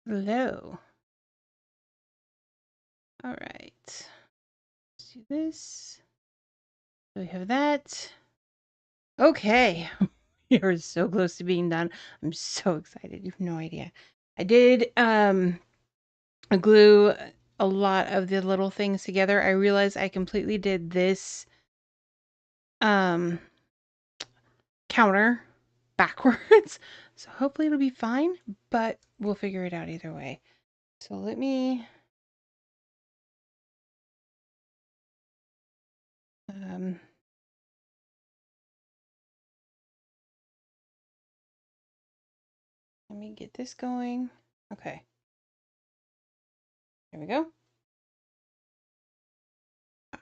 Hello. All right. Let's do this. So we have that. Okay. You're so close to being done. I'm so excited. You have no idea. I did glue a lot of the little things together. I realized I completely did this counter backwards. So hopefully it'll be fine, but we'll figure it out either way. So let me get this going. Okay. There we go.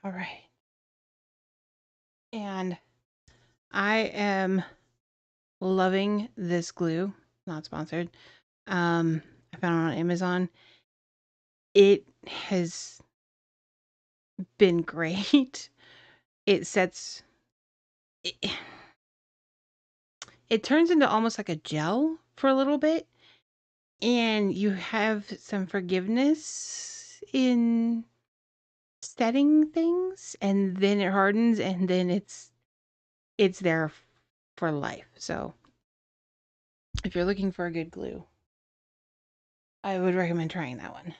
All right. And I am loving this glue. Not sponsored. I found it on Amazon. It has been great. It sets it, it turns into almost like a gel for a little bit, and you have some forgiveness in setting things, and then it hardens, and then it's there for life. So if you're looking for a good glue, I would recommend trying that one.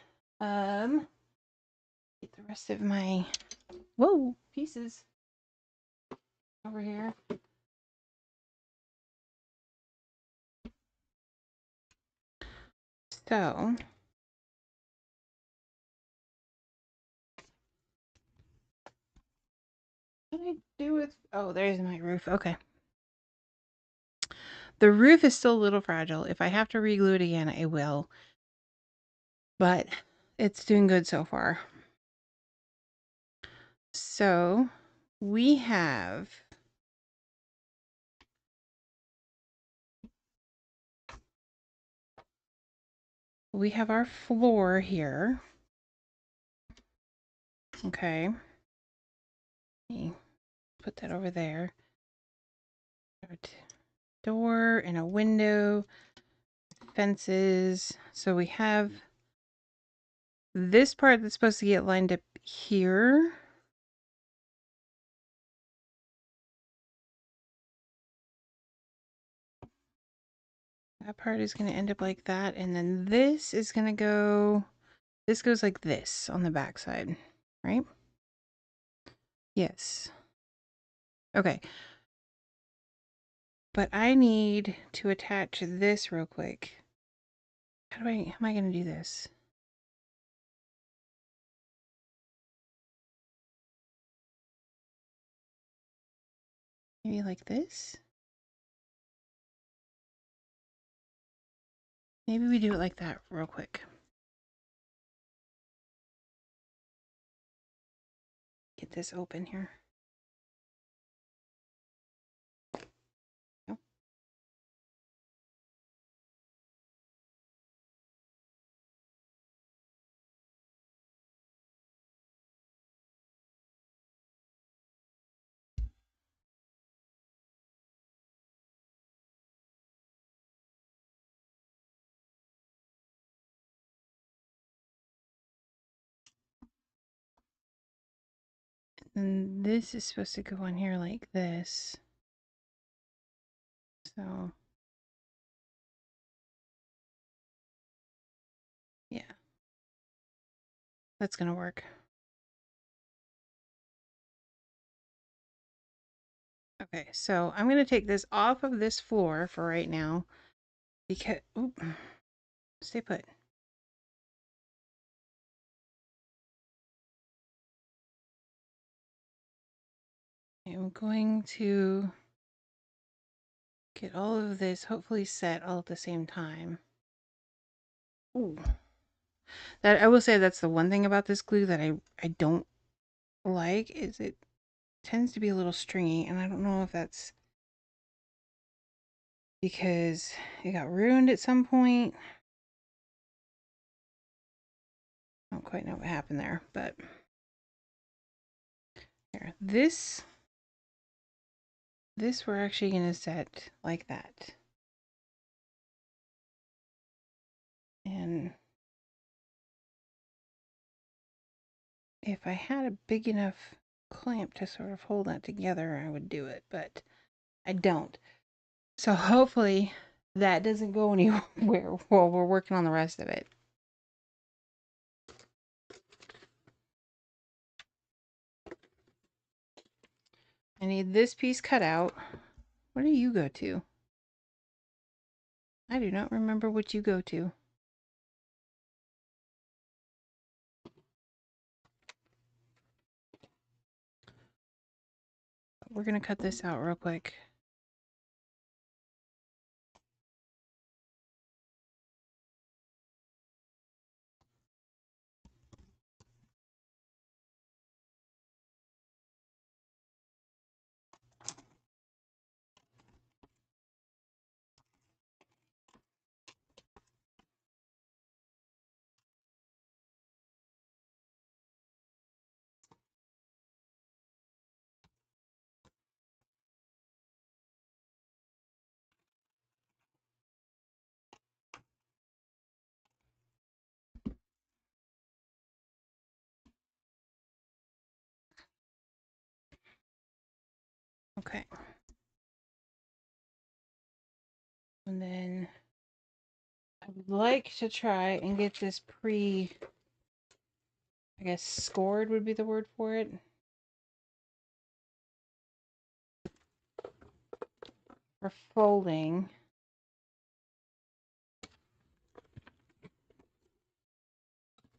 Get the rest of my pieces over here. So what did I do with? Oh, there's my roof. Okay. The roof is still a little fragile. If I have to reglue it again, I will. But it's doing good so far. So we have our floor here. Okay. Let me put that over there. Door and a window, fences. So we have this part that's supposed to get lined up here. That part is going to end up like that. And then this is going to go, this goes like this on the back side, right? Yes. Okay. But I need to attach this real quick. How am I going to do this? Maybe like this? Maybe we do it like that real quick. Get this open here. Nope. And this is supposed to go on here like this. So, yeah. That's going to work. Okay, so I'm going to take this off of this floor for right now because, stay put. I'm going to get all of this hopefully set all at the same time. Ooh. That I will say that's the one thing about this glue that I don't like is it tends to be a little stringy, and I don't know if that's because it got ruined at some point. I don't quite know what happened there, but here, this we're actually going to set like that. And if I had a big enough clamp to sort of hold that together, I would do it, but I don't. So hopefully that doesn't go anywhere while we're working on the rest of it. I need this piece cut out. Where do you go to? I do not remember what you go to. We're going to cut this out real quick. Okay. And then I would like to try and get this I guess scored would be the word for it. For folding.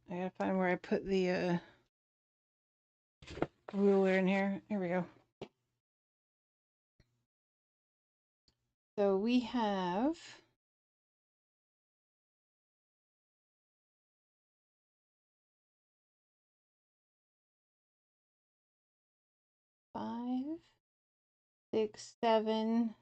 I gotta find where I put the ruler in here. Here we go. So we have five, 6, 7.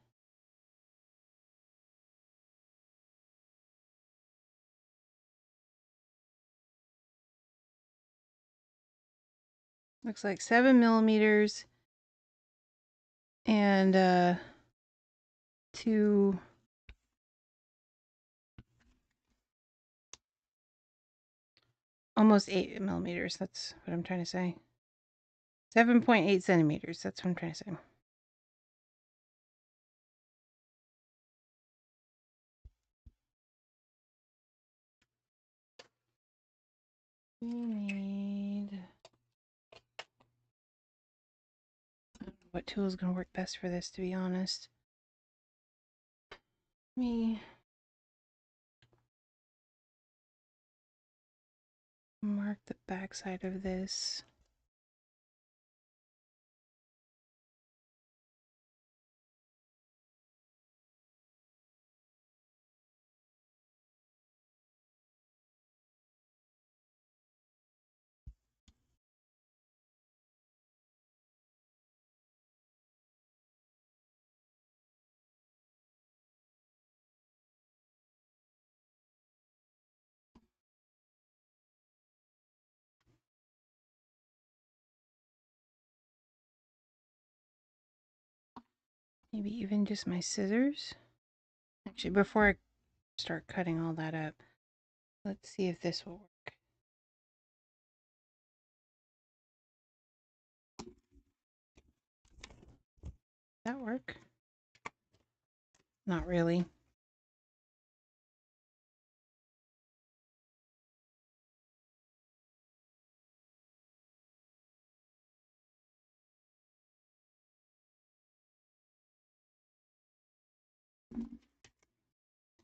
Looks like 7 millimeters and 2. Almost 8 millimeters. That's what I'm trying to say. 7.8 centimeters. That's what I'm trying to say. We need... I don't know what tool is going to work best for this, to be honest. Me mark the back side of this. Maybe even just my scissors. Actually, before I start cutting all that up, let's see if this will work. Does that work? Not really.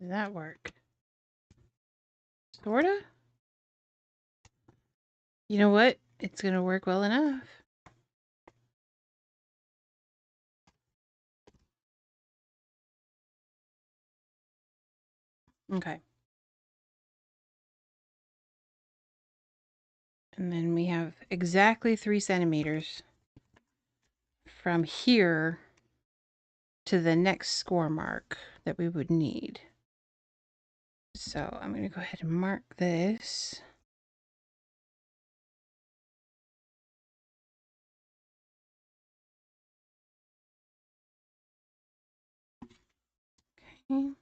Does that work? Sorta? You know what? It's going to work well enough. Okay. And then we have exactly 3 centimeters from here to the next score mark that we would need. So I'm going to go ahead and mark this. Okay.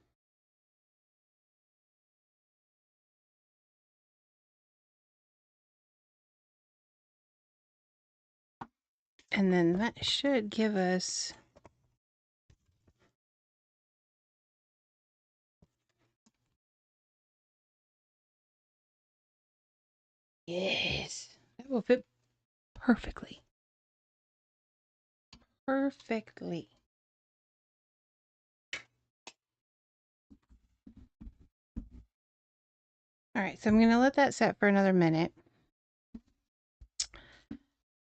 And then that should give us yes. That will fit perfectly. Perfectly. All right, so I'm going to let that set for another minute.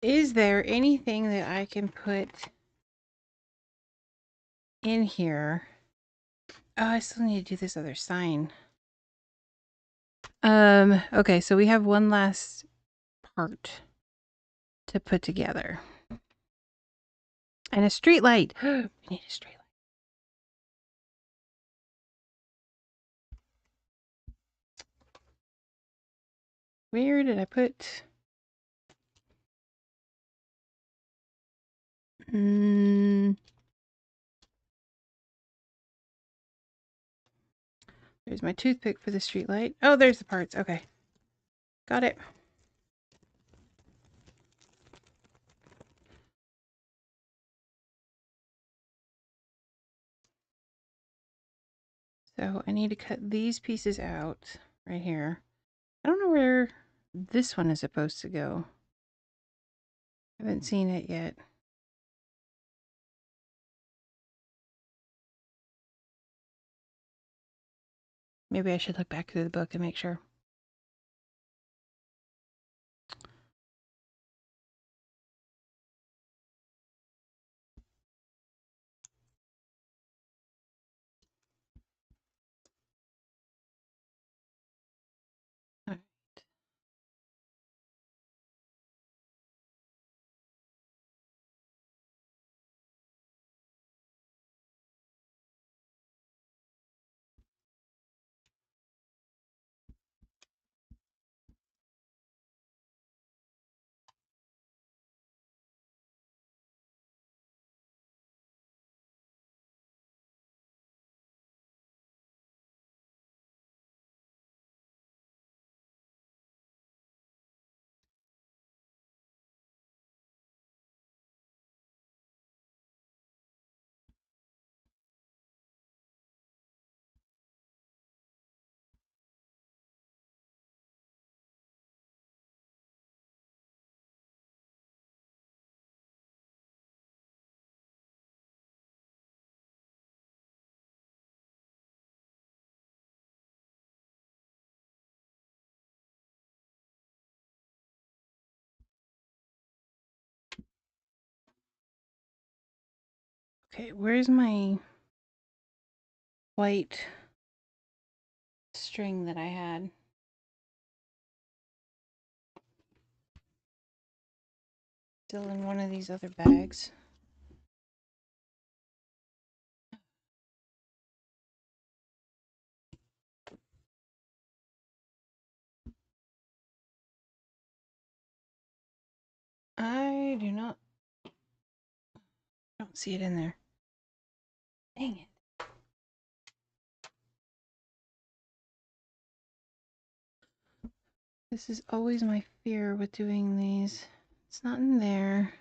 Is there anything that I can put in here? Oh, I still need to do this other sign. Okay, so we have one last part to put together. And a street light. We need a street light. Where did I put? There's my toothpick for the street light. Oh, there's the parts. Okay. Got it. So I need to cut these pieces out right here. I don't know where this one is supposed to go. I haven't seen it yet. Maybe I should look back through the book and make sure. All right. Okay, where's my white string that I had? Still in one of these other bags. I don't see it in there. Dang it. This is always my fear with doing these. It's not in there.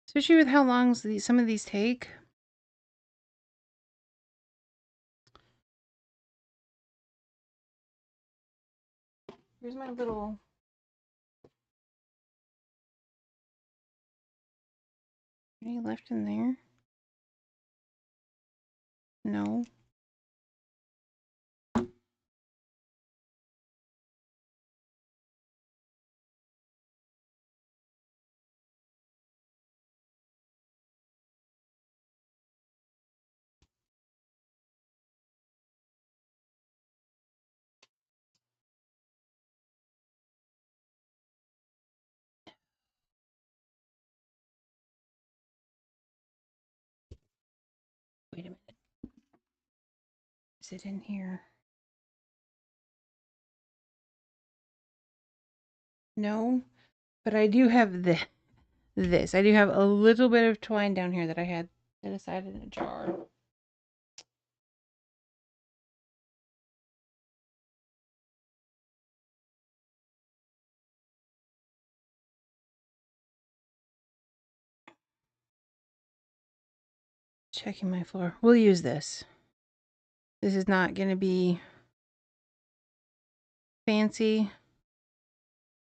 Especially with how long some of these take. Here's my little... Any left in there? No. Wait a minute. Is it in here? No. But I do have this. I do have a little bit of twine down here that I had set aside in a jar. Checking my floor. We'll use this. This is not going to be fancy.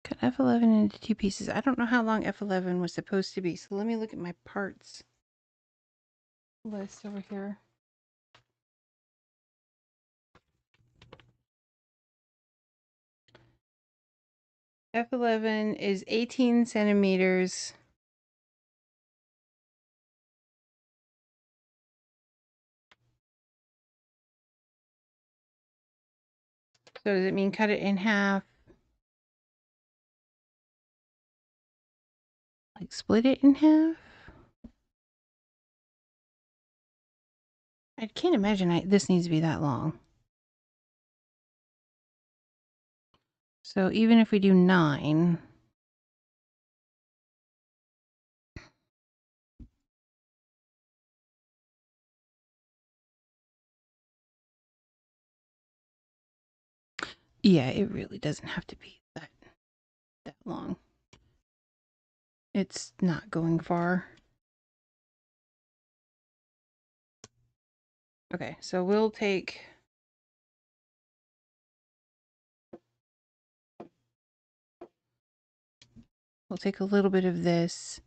Cut F11 into 2 pieces. I don't know how long F11 was supposed to be, so let me look at my parts list over here. F11 is 18 centimeters. So does it mean cut it in half? Like split it in half? I can't imagine this needs to be that long. So even if we do 9, yeah, it really doesn't have to be that long. It's not going far. Okay, so we'll take a little bit of this.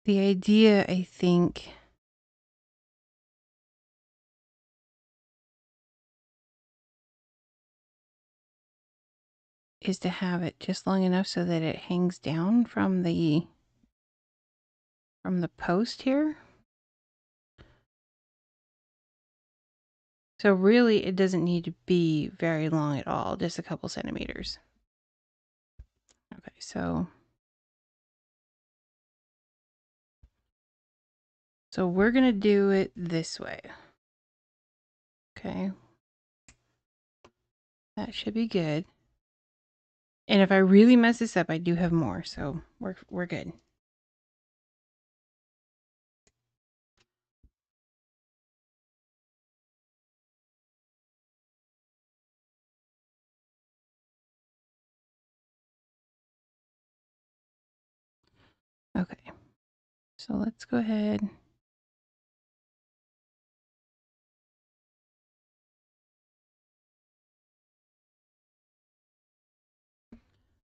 The idea, I think, is to have it just long enough so that it hangs down from the post here. So really it doesn't need to be very long at all, just a couple centimeters. Okay, so we're going to do it this way. Okay. That should be good. And if I really mess this up, I do have more, so we're good. Okay. So let's go ahead.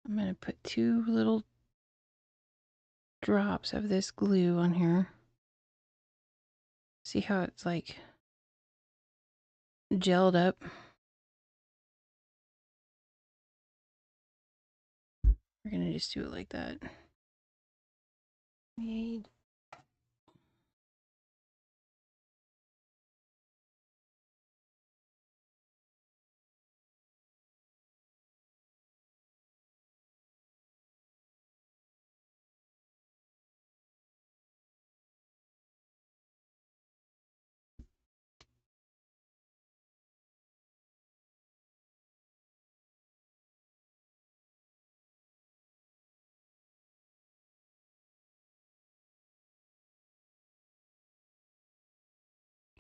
I'm going to put 2 little drops of this glue on here. See how it's like gelled up. We're going to just do it like that. Made.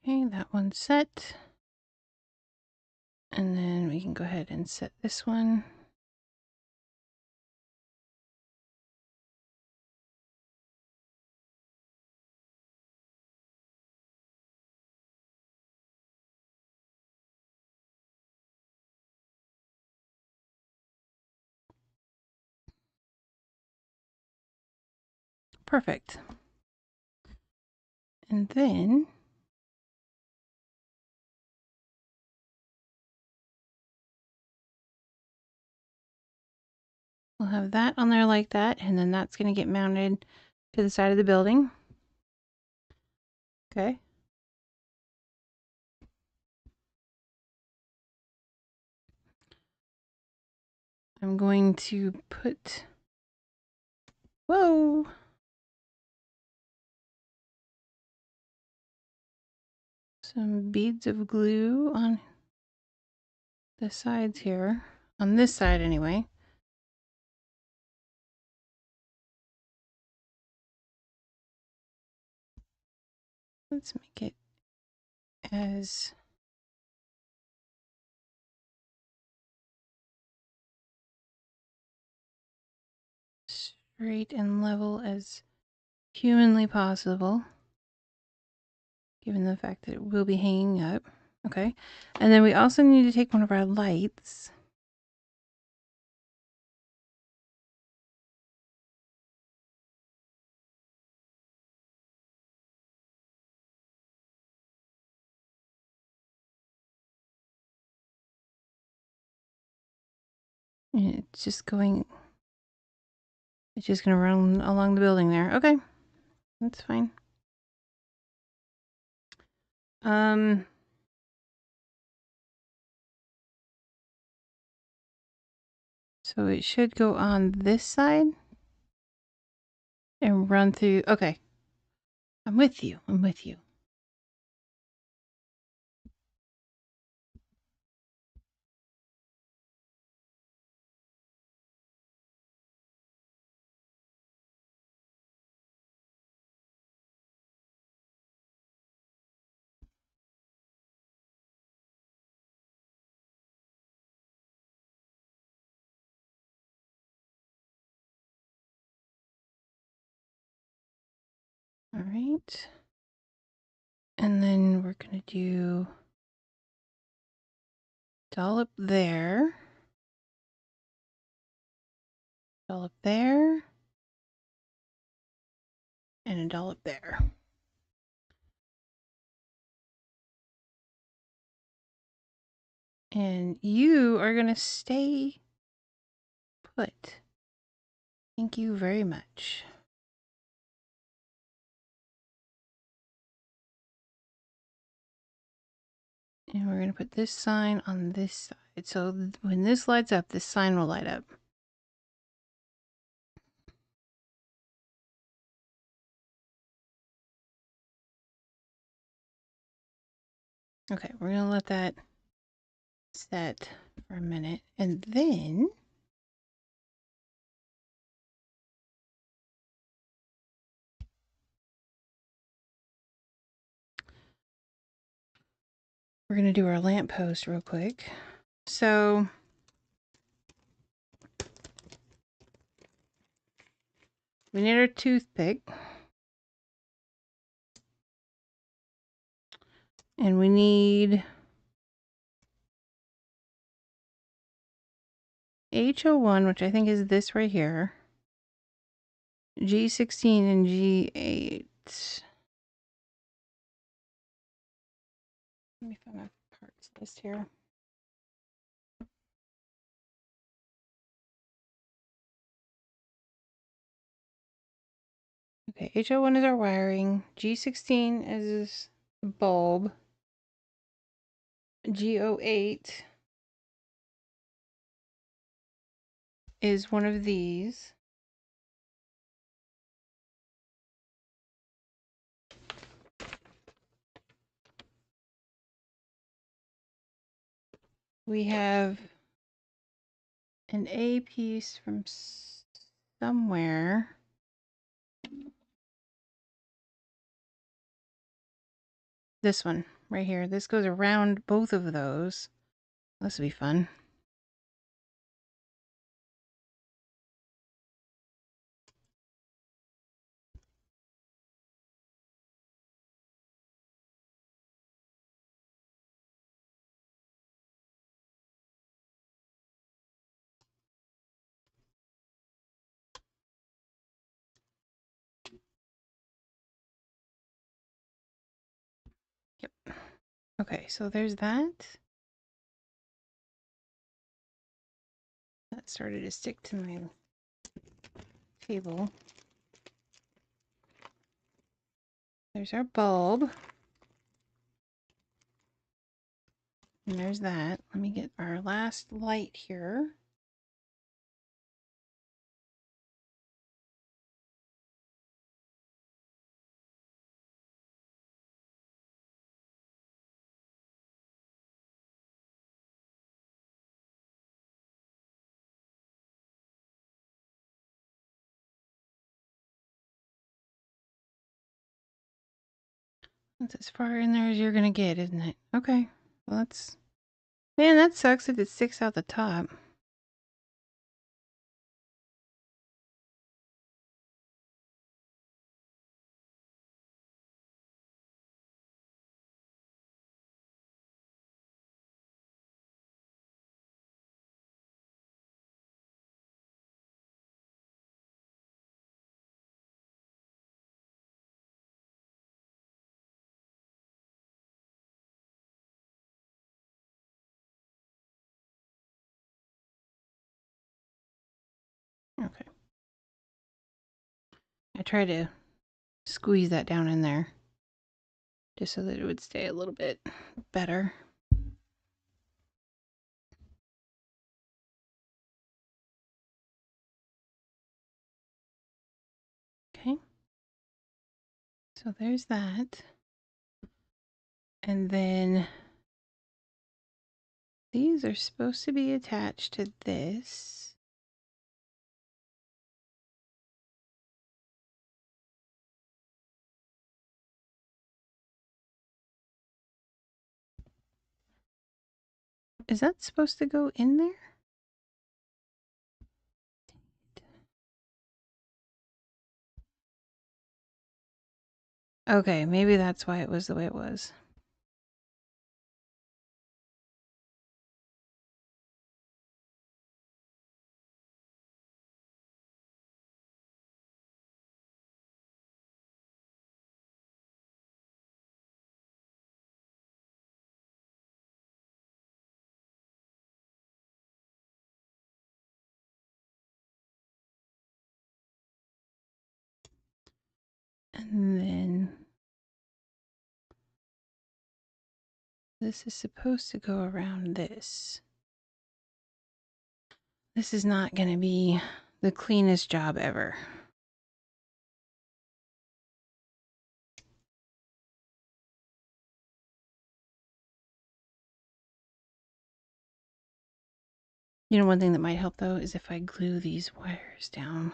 Okay, that one's set. And then we can go ahead and set this one. Perfect. And then we'll have that on there like that, and then that's going to get mounted to the side of the building. Okay. I'm going to put, whoa, some beads of glue on the sides here, on this side anyway. Let's make it as straight and level as humanly possible, given the fact that it will be hanging up. Okay. And then we also need to take one of our lights. And it's just going to run along the building there. Okay. That's fine. So it should go on this side and run through. Okay. I'm with you. I'm with you. All right. And then we're going to do dollop there. Dollop there. And a dollop there. And you are going to stay put. Thank you very much. And we're going to put this sign on this side. So when this lights up, this sign will light up. Okay, we're going to let that set for a minute. And then we're going to do our lamppost real quick. So we need our toothpick. And we need HO1, which I think is this right here. G16 and G8. Let me find my parts list here. Okay, HO1 is our wiring. G16 is the bulb. G08 is one of these. We have an A piece from somewhere. This one right here. This goes around both of those. This will be fun. Yep. Okay, so there's that. That started to stick to my table. There's our bulb. And there's that. Let me get our last light here. That's as far in there as you're gonna get, isn't it? Okay. Well, that's... Man, that sucks if it sticks out the top. Okay. I try to squeeze that down in there just so that it would stay a little bit better. Okay. So there's that. And then these are supposed to be attached to this. Is that supposed to go in there? Okay, maybe that's why it was the way it was. And then this is supposed to go around this. This is not going to be the cleanest job ever. You know, one thing that might help though is if I glue these wires down.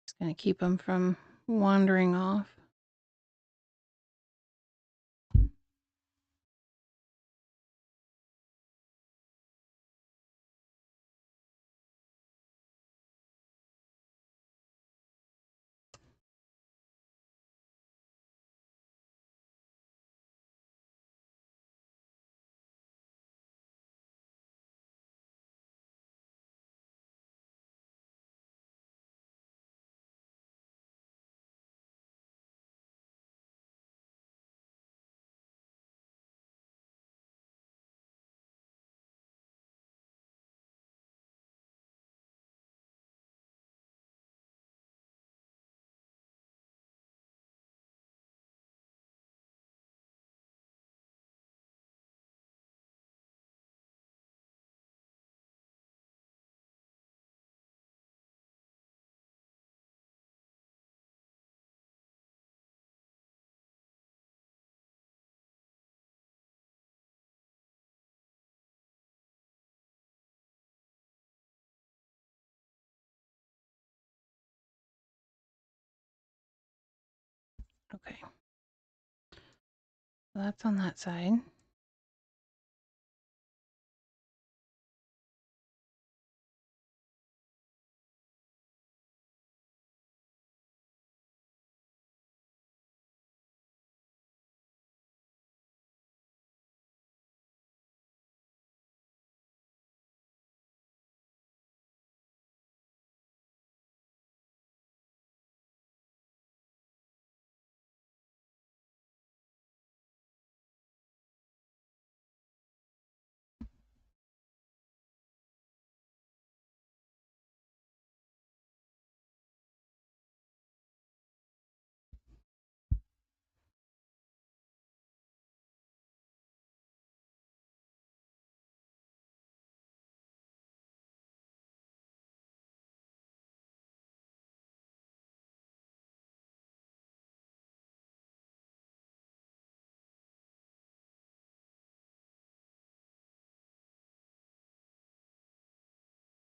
It's going to keep them from wandering off. Okay. So that's on that side.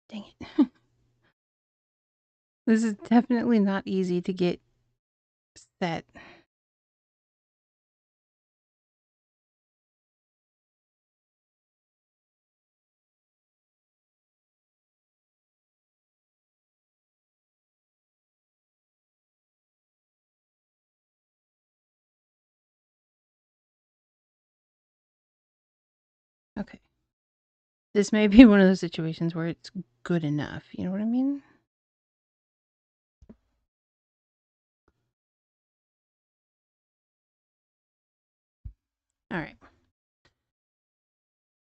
Dang it. This is definitely not easy to get set. Okay. This may be one of those situations where it's good enough. You know what I mean? All right.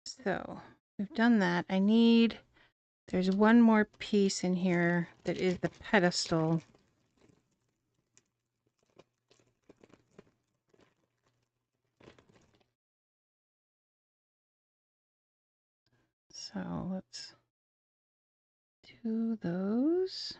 So we've done that. There's one more piece in here that is the pedestal. So let's do those.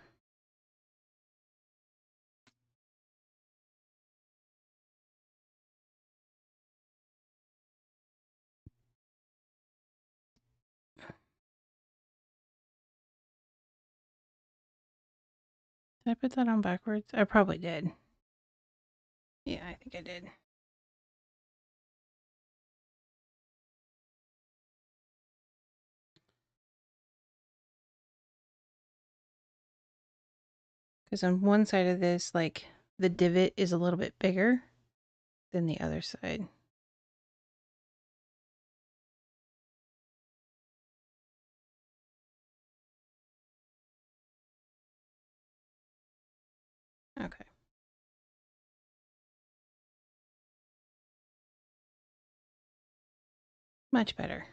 Did I put that on backwards? I probably did. Yeah, I think I did. Because on one side of this, like, the divot is a little bit bigger than the other side. Okay. Much better.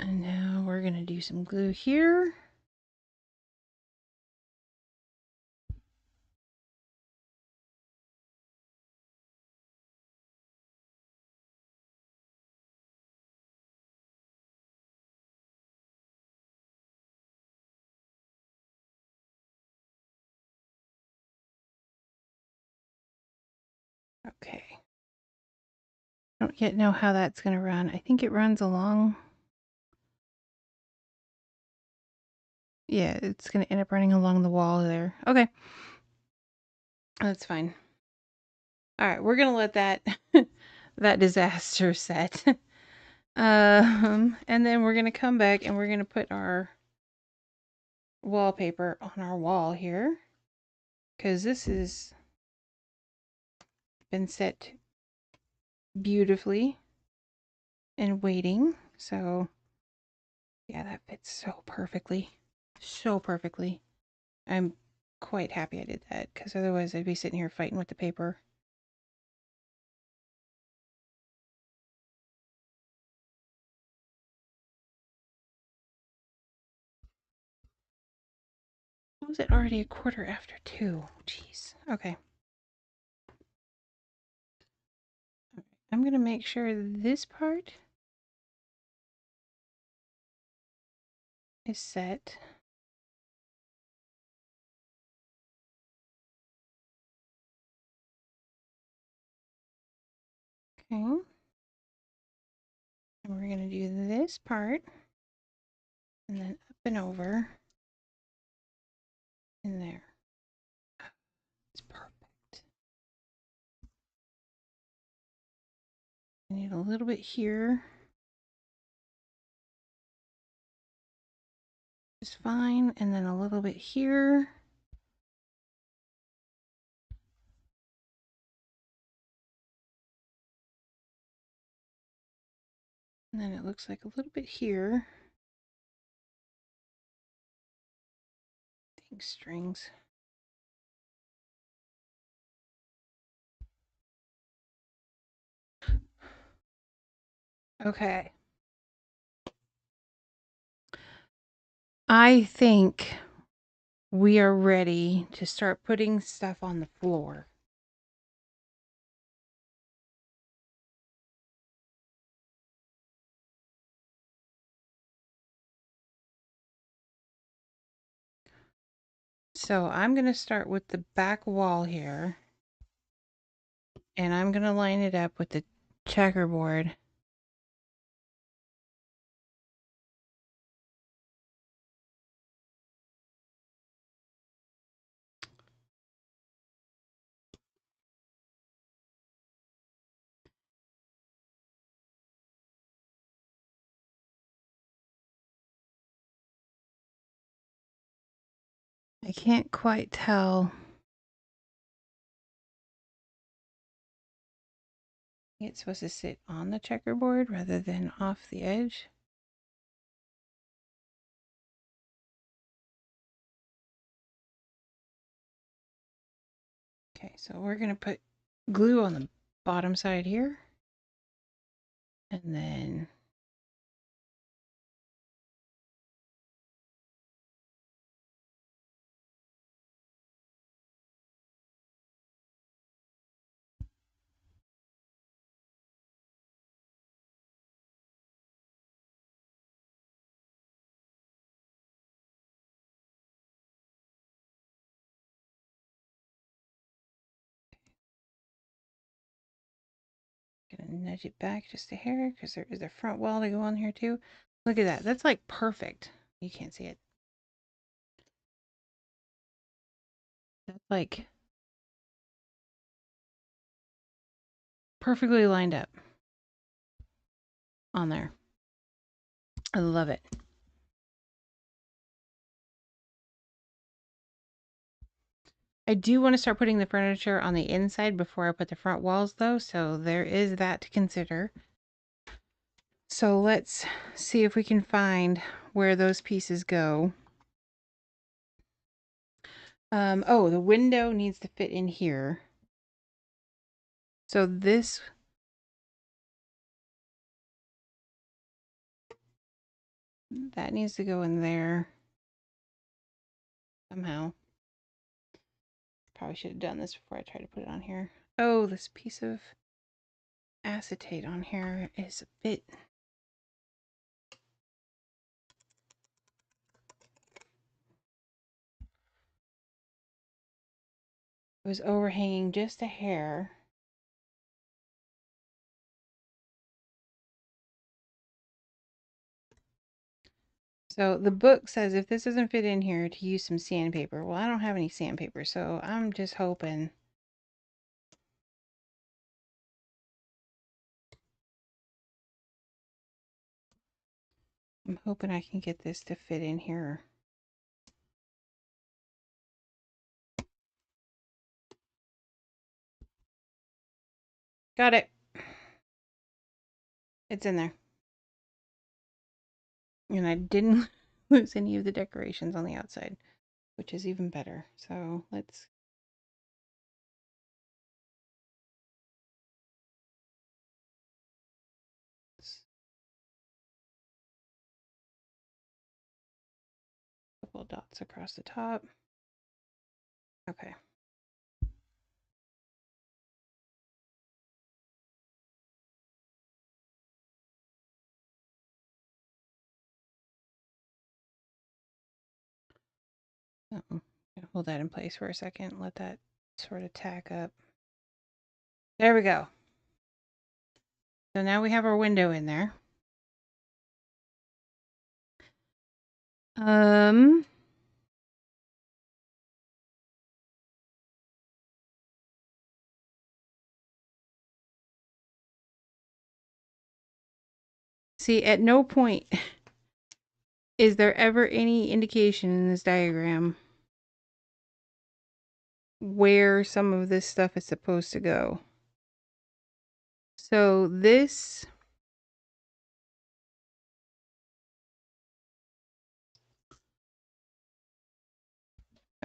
And now we're going to do some glue here. Okay. I don't yet know how that's going to run. I think it runs along. Yeah, it's going to end up running along the wall there. Okay. That's fine. All right, we're going to let that that disaster set. And then we're going to come back and we're going to put our wallpaper on our wall here, because this has been set beautifully and waiting. So yeah, that fits so perfectly. So perfectly. I'm quite happy I did that, because otherwise I'd be sitting here fighting with the paper. How was it already 2:15? Jeez. Okay. I'm going to make sure this part is set. Okay. And we're going to do this part. And then up and over. In there. It's perfect. I need a little bit here. Is fine. And then a little bit here. And then it looks like a little bit here. Dang strings. Okay. I think we are ready to start putting stuff on the floor. So I'm going to start with the back wall here. And I'm going to line it up with the checkerboard. I can't quite tell. It's supposed to sit on the checkerboard rather than off the edge. Okay, so we're going to put glue on the bottom side here. And then gonna nudge it back just a hair because there is a front wall to go on here too. Look at that. That's like perfect. You can't see it. That's like perfectly lined up on there. I love it. I do want to start putting the furniture on the inside before I put the front walls though, so there is that to consider. So let's see if we can find where those pieces go. Oh, the window needs to fit in here. So this, that needs to go in there somehow. Probably should have done this before I tried to put it on here. Oh, this piece of acetate on here is a bit... It was overhanging just a hair. So the book says if this doesn't fit in here to use some sandpaper. Well, I don't have any sandpaper, so I'm just hoping. I'm hoping I can get this to fit in here. Got it. It's in there. And I didn't lose any of the decorations on the outside, which is even better. So let's... Couple of dots across the top. Okay. Hold that in place for a second. Let that sort of tack up. There we go. So now we have our window in there. See, at no point is there ever any indication in this diagram where some of this stuff is supposed to go. So this...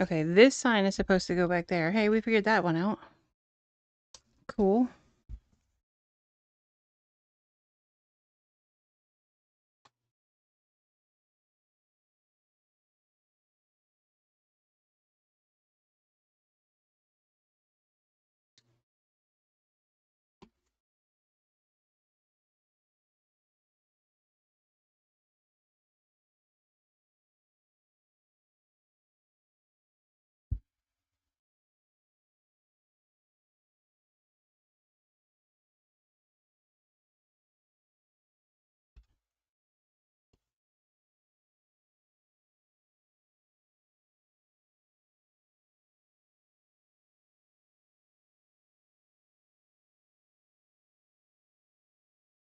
Okay, this sign is supposed to go back there. Hey, we figured that one out. Cool.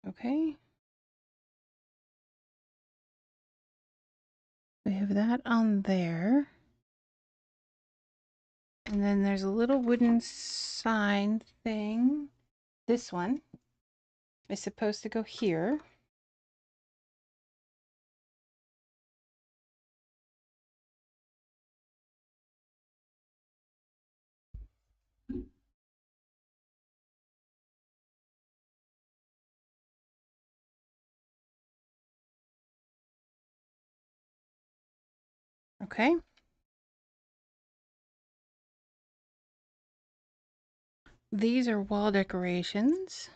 Okay. We have that on there. And then there's a little wooden sign thing. This one is supposed to go here. Okay. These are wall decorations.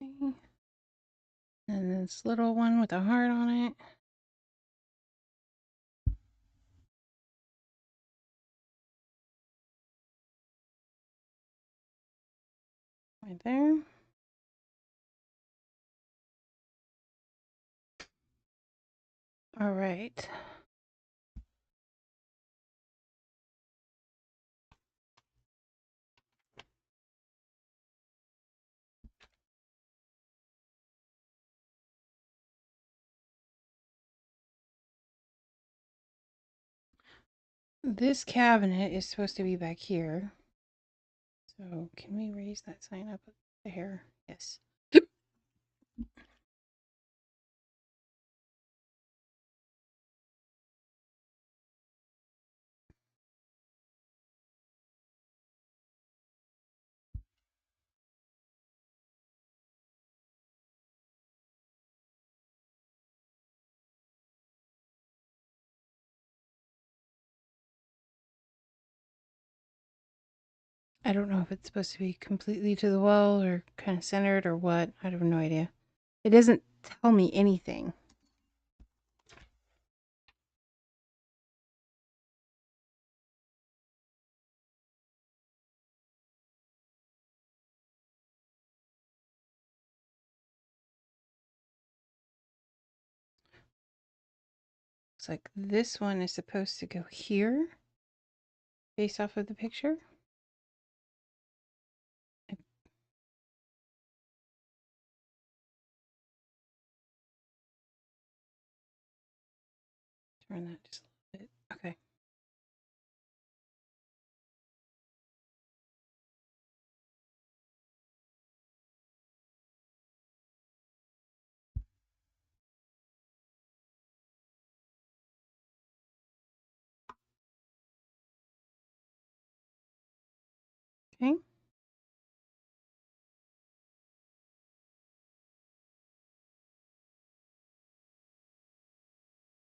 Okay. And this little one with a heart on it. Right there. All right. This cabinet is supposed to be back here. So can we raise that sign up there? Yes. I don't know if it's supposed to be completely to the wall or kind of centered or what. I have no idea. It doesn't tell me anything. Looks like this one is supposed to go here based off of the picture. Turn that just a little bit. Okay. Okay.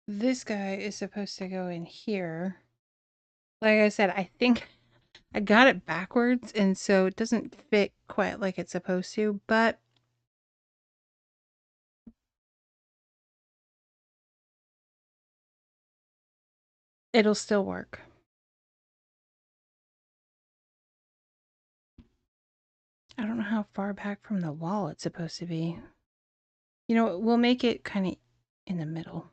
This guy is supposed to go in here. Like I said, I think I got it backwards, and so it doesn't fit quite like it's supposed to, but it'll still work. I don't know how far back from the wall it's supposed to be. You know, we'll make it kind of in the middle.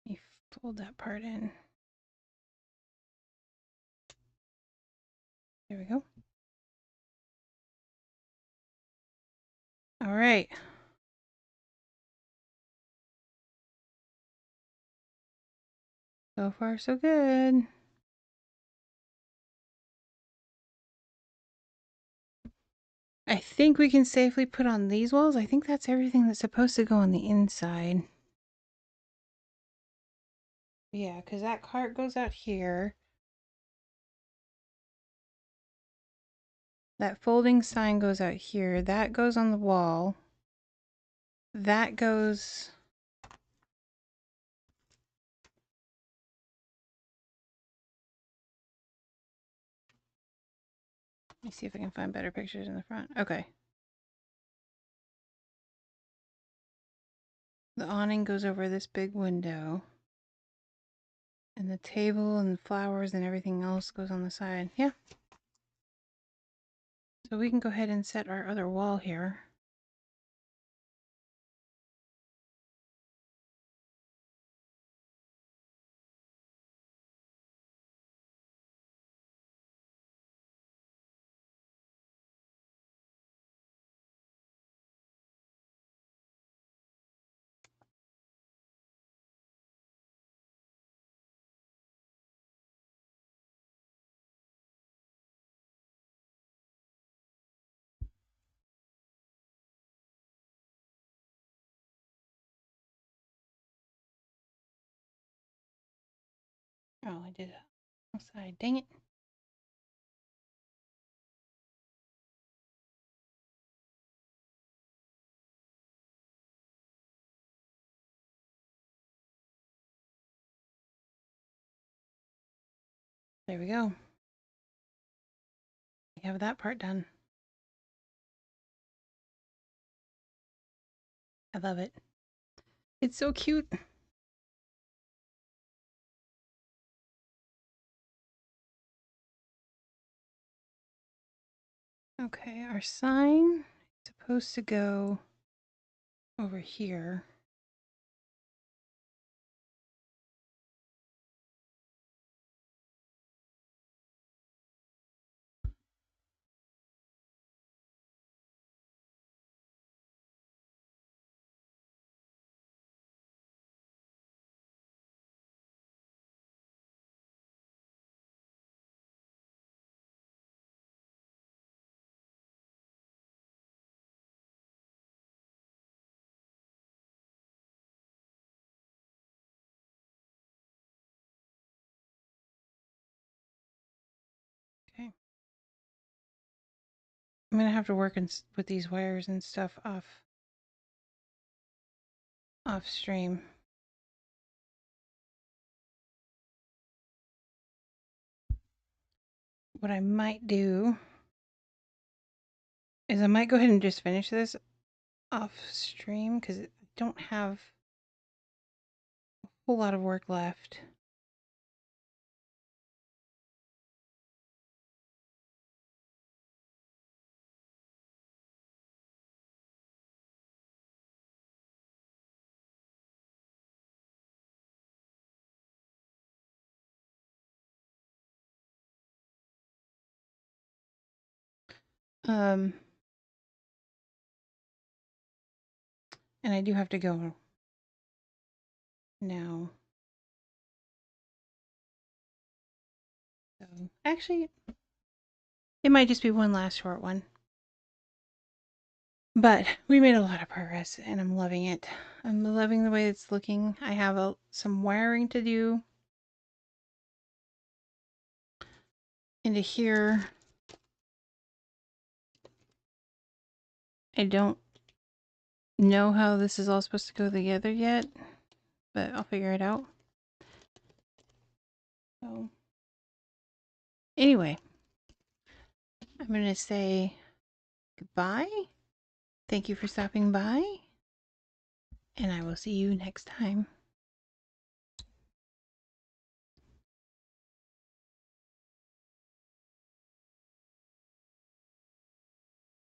You fold that part in. There we go. All right. So far, so good. I think we can safely put on these walls. I think that's everything that's supposed to go on the inside. Yeah, because that cart goes out here. That folding sign goes out here. That goes on the wall. That goes Let me see if I can find better pictures in the front. Okay. The awning goes over this big window. And the table and flowers and everything else goes on the side. Yeah. So we can go ahead and set our other wall here. Oh, I did it outside. Dang it. There we go. We have that part done. I love it. It's so cute. Okay, our sign is supposed to go over here. Okay. I'm gonna have to work with these wires and stuff off stream. What I might do is I might go ahead and just finish this off stream because I don't have a whole lot of work left. And I do have to go now. So actually, it might just be one last short one. But we made a lot of progress and I'm loving it. I'm loving the way it's looking. I have some wiring to do into here. I don't know how this is all supposed to go together yet, but I'll figure it out. So anyway, I'm going to say goodbye. Thank you for stopping by, and I will see you next time.